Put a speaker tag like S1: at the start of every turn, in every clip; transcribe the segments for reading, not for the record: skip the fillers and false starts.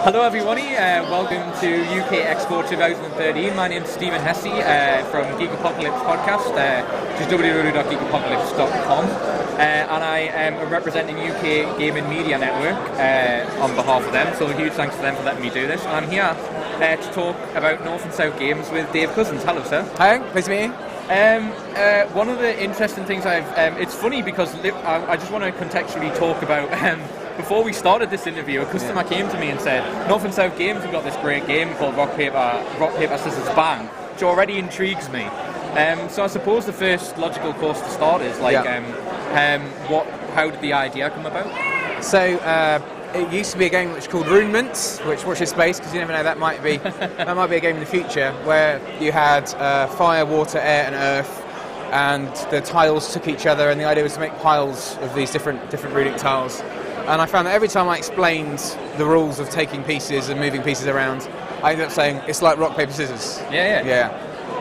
S1: Hello everybody, welcome to UK Expo 2013. My name's Stephen Hesse from Geek Apocalypse Podcast, which is www.geekapocalypse.com, and I am representing UK Gaming Media Network on behalf of them, so a huge thanks to them for letting me do this. And I'm here to talk about North and South Games with Dave Cousins. Hello sir.
S2: Hi, nice to meet you.
S1: One of the interesting things it's funny because I just want to contextually talk about before we started this interview, a customer came to me and said, North and South Games have got this great game called Rock, Paper, Scissors, Bang, which already intrigues me. So I suppose the first logical course to start is how did the idea come about?
S2: So it used to be a game which is called Runements, which watches space, because you never know, that might be a game in the future where you had fire, water, air, and earth, and the tiles took each other, and the idea was to make piles of these different runic tiles. And I found that every time I explained the rules of taking pieces and moving pieces around, I ended up saying, it's like rock, paper, scissors.
S1: Yeah.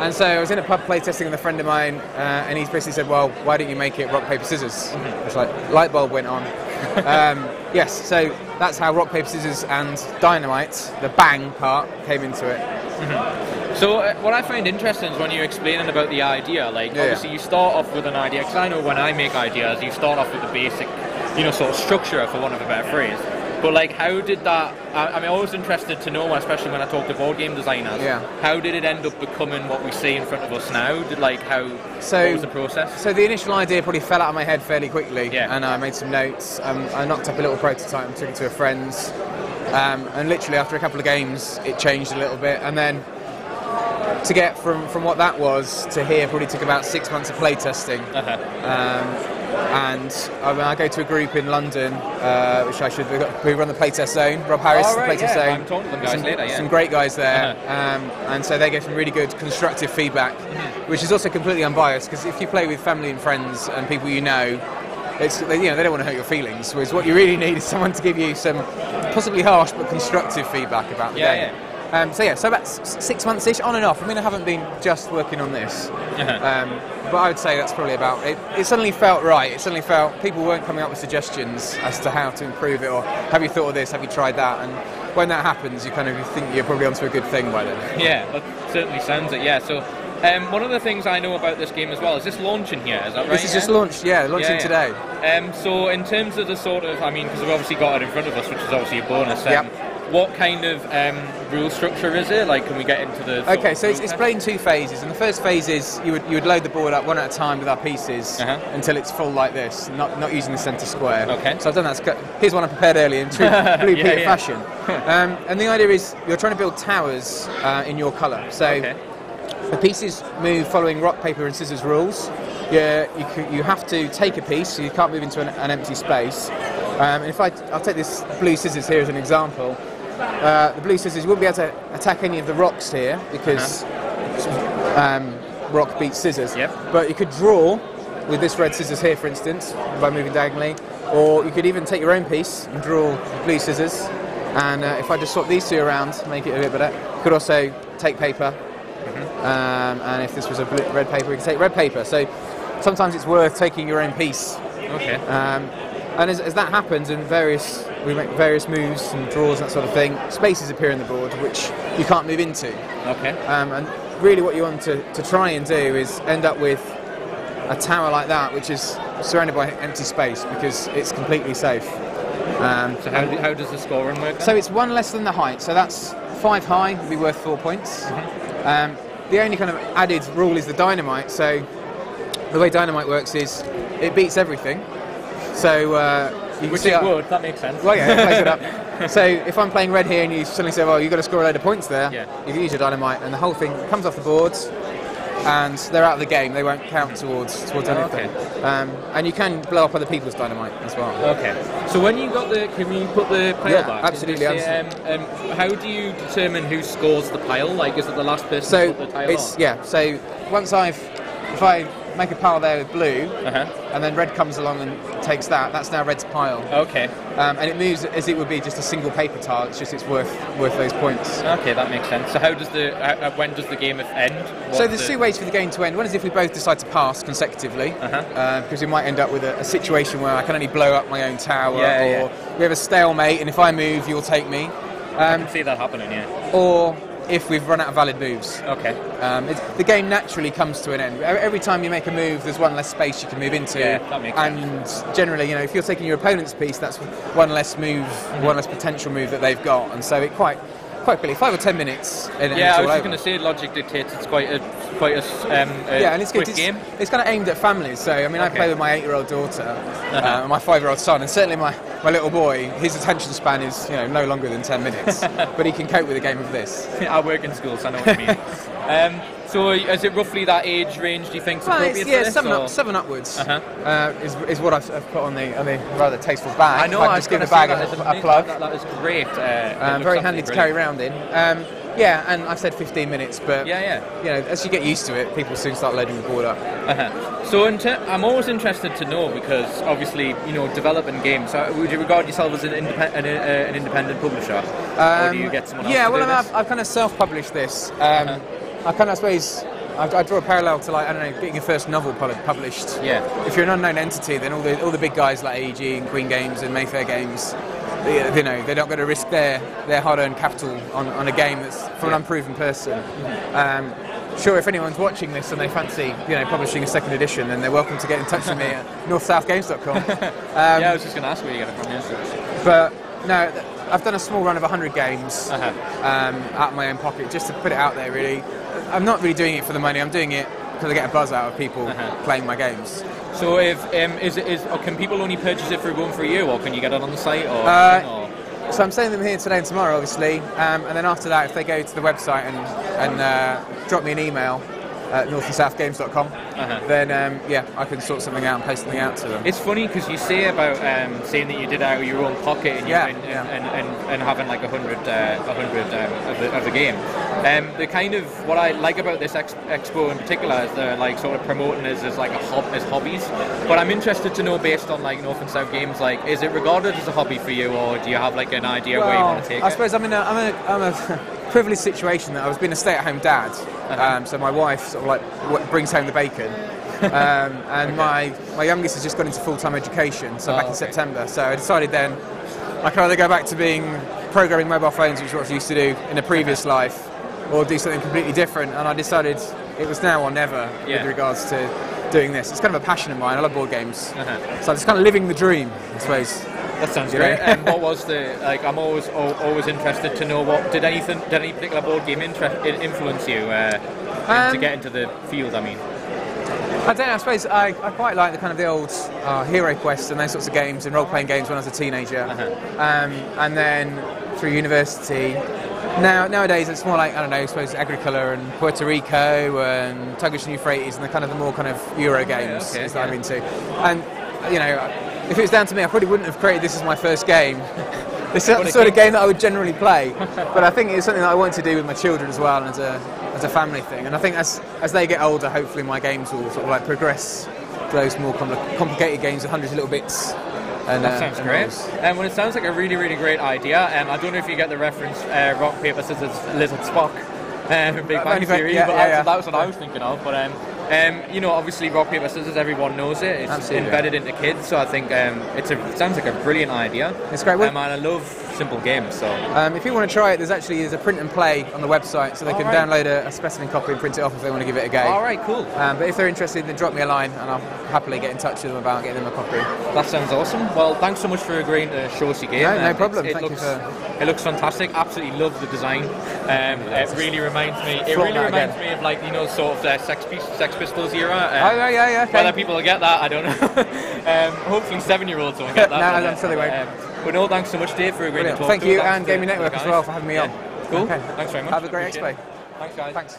S2: And so I was in a pub playtesting with a friend of mine, and he basically said, well, why don't you make it rock, paper, scissors? Mm-hmm. It's like, light bulb went on. Yes, so that's how rock, paper, scissors and dynamite, the bang part, came into it.
S1: Mm-hmm. So what I find interesting is when you're explaining about the idea, obviously you start off with an idea, because I know when I make ideas, you start off with the basic sort of structure, for want of a better phrase. But how did that? I'm always interested to know, especially when I talk to board game designers. Yeah. How did it end up becoming what we see in front of us now? What was the process?
S2: So the initial idea probably fell out of my head fairly quickly.
S1: Yeah.
S2: And I made some notes. I knocked up a little prototype and took it to a friend's. And literally after a couple of games, it changed a little bit. And then to get from what that was to here probably took about 6 months of playtesting.
S1: Uh-huh.
S2: And I go to a group in London, which we run the Playtest Zone. Rob Harris, the Playtest Zone.
S1: I'm talking to them guys later, yeah.
S2: Some great guys there,
S1: Uh-huh.
S2: and so they get some really good constructive feedback, which is also completely unbiased. Because if you play with family and friends and people you know, they don't want to hurt your feelings. Whereas what you really need is someone to give you some possibly harsh but constructive feedback about the game.
S1: Yeah.
S2: So about 6 months-ish, on and off. I mean, I haven't been just working on this.
S1: Uh-huh.
S2: But I would say that's probably about it. It suddenly felt right. It suddenly felt people weren't coming up with suggestions as to how to improve it, or have you thought of this, have you tried that? And when that happens, you think you're probably onto a good thing by then.
S1: Yeah, that certainly sounds it, yeah. So one of the things I know about this game as well, is this launching here, is that right?
S2: This is just launched, launching today.
S1: So in terms of the sort of, because we've obviously got it in front of us, which is obviously a bonus, what kind of rule structure is it? Can we get into the...
S2: Okay, so it's played in two phases, and the first phase is you would load the board up one at a time with our pieces until it's full like this, not using the centre square.
S1: Okay.
S2: So I've done that. Here's one I prepared earlier in true Blue Peter fashion. And the idea is you're trying to build towers in your colour. So the pieces move following rock, paper and scissors rules. You have to take a piece, so you can't move into an empty space. And if I'll take this blue scissors here as an example. The blue scissors, you wouldn't be able to attack any of the rocks here because rock beats scissors.
S1: Yep.
S2: But you could draw with this red scissors here, for instance, by moving diagonally, or you could even take your own piece and draw blue scissors. And if I just swap these two around, make it a bit better, you could also take paper. And if this was red paper, we could take red paper. So sometimes it's worth taking your own piece.
S1: Okay.
S2: And as that happens, and we make various moves and draws and that sort of thing, spaces appear in the board which you can't move into.
S1: Okay.
S2: And really what you want to try and do is end up with a tower like that, which is surrounded by empty space, because it's completely safe.
S1: So how does the scoring work then?
S2: So it's one less than the height, so that's 5 high, would be worth 4 points. The only kind of added rule is the dynamite. So the way dynamite works is it beats everything. So you can
S1: that makes sense.
S2: Well, yeah, it plays it up. So if I'm playing red here and you suddenly say, well, you've got to score a load of points there, you can use your dynamite, and the whole thing comes off the boards, and they're out of the game. They won't count towards anything. And you can blow up other people's dynamite as well.
S1: Okay. So when you can you put the pile back?
S2: Absolutely.
S1: How do you determine who scores the pile? Is it the last person to put the tile on?
S2: So once if I make a pile there with blue, and then red comes along and takes that's now red's pile.
S1: Okay.
S2: And it moves as it would be just a single paper tile. It's worth those points.
S1: Okay, that makes sense. So when does the game end?
S2: So there's 2 ways for the game to end. One is if we both decide to pass consecutively, because we might end up with a situation where I can only blow up my own tower, or we have a stalemate, and if I move, you'll take me.
S1: I can see that happening, yeah.
S2: Or if we've run out of valid moves.
S1: Okay.
S2: The game naturally comes to an end. Every time you make a move, there's one less space you can move into.
S1: Yeah, that makes sense.
S2: And generally, you know, if you're taking your opponent's piece, that's one less move, one less potential move that they've got. And so it quite quickly, 5 or 10 minutes. And
S1: yeah,
S2: it's
S1: I was
S2: all
S1: just going to say, Logic Dictates. It's quite a
S2: yeah, and it's
S1: quick
S2: good.
S1: game.
S2: It's kind of aimed at families. So I mean, I play with my 8-year-old daughter, and my 5-year-old son, and certainly my little boy. His attention span is no longer than 10 minutes, but he can cope with a game of this.
S1: I work in school, so I know what you mean. So is it roughly that age range, do you think, appropriate
S2: yeah,
S1: for this?
S2: 7 upwards is what I've put on the rather tasteful bag.
S1: I know,
S2: I just give the bag a plug.
S1: That is great.
S2: Very handy to carry around in. Yeah, and I said 15 minutes, but as you get used to it, people soon start loading the board up.
S1: So I'm always interested to know, because obviously, developing games. So would you regard yourself as an independent publisher, or do you get someone else?
S2: Yeah,
S1: to do
S2: well,
S1: this?
S2: I've kind of self-published this. I suppose I draw a parallel to, like, I don't know, getting your first novel published.
S1: Yeah.
S2: If you're an unknown entity, then all the big guys like AEG and Queen Games and Mayfair Games, they're not going to risk their hard-earned capital on a game that's from an unproven person. Sure, if anyone's watching this and they fancy publishing a second edition, then they're welcome to get in touch with me at northsouthgames.com.
S1: Yeah, I was just going to ask where you get it from. Yes.
S2: But no, I've done a small run of 100 games out of my own pocket, just to put it out there. Really, I'm not really doing it for the money. I'm doing it because I get a buzz out of people playing my games.
S1: So, can people only purchase it through going for you, or can you get it on the site? Or
S2: so I'm sending them here today and tomorrow, obviously, and then after that, if they go to the website and drop me an email at northandsouthgames.com, then I can sort something out and post something out to them.
S1: It's funny because you say about saying that you did it out of your own pocket and and having like 100 of the game. The kind of what I like about this expo in particular is they're like sort of promoting it as like as hobbies. But I'm interested to know, based on like North and South Games, like, is it regarded as a hobby for you, or do you have like an idea where you want to take it?
S2: I suppose I'm a privileged situation that I was being a stay-at-home dad, so my wife sort of like brings home the bacon, and my youngest has just gone into full-time education, so back in September. So I decided then I could either go back to being programming mobile phones, which is what I used to do in a previous life, or do something completely different. And I decided it was now or never with regards to doing this. It's kind of a passion of mine. I love board games, so I'm just kind of living the dream, I suppose.
S1: That sounds great. And what was I'm always interested to know, did any particular board game influence you to get into the field? I mean,
S2: I don't know, I suppose I quite like the old Hero Quest and those sorts of games and role-playing games when I was a teenager. And then through university, nowadays it's more like, I don't know, I suppose Agricola and Puerto Rico and Turkish Euphrates and the more Euro games that I'm into. And if it was down to me, I probably wouldn't have created this as my first game. This is the sort of game that I would generally play, but I think it's something that I want to do with my children as well, and as a family thing. And I think as they get older, hopefully my games will sort of like progress to those more complicated games with hundreds of little bits. And,
S1: that sounds great. Well, it sounds like a really, really great idea. I don't know if you get the reference rock, paper, scissors, lizard, Spock, Big Bang Theory, but that was what I was thinking of. But obviously rock, paper, scissors, everyone knows it. It's embedded into kids, so I think it sounds like a brilliant idea.
S2: It's great.
S1: And I love simple games. So
S2: if you want to try it, there's a print and play on the website, so they can download a specimen copy and print it off if they want to give it a go.
S1: All right, cool.
S2: But if they're interested, then drop me a line, and I'll happily get in touch with them about getting them a copy.
S1: That sounds awesome. Well, thanks so much for agreeing to show us your game.
S2: No problem.
S1: It looks fantastic. Absolutely love the design. It really reminds me. Of like sort of the Sex Pistols era.
S2: Okay.
S1: Whether people will get that, I don't know. Hopefully 7-year-olds won't get that.
S2: No, I'm sure they won't.
S1: But no, thanks so much, Dave, for agreeing to talk
S2: Thank
S1: to
S2: you,
S1: us.
S2: and Gaming Network as well for having me on.
S1: Cool. Thanks very much.
S2: Have a great expo.
S1: Thanks, guys.
S2: Thanks.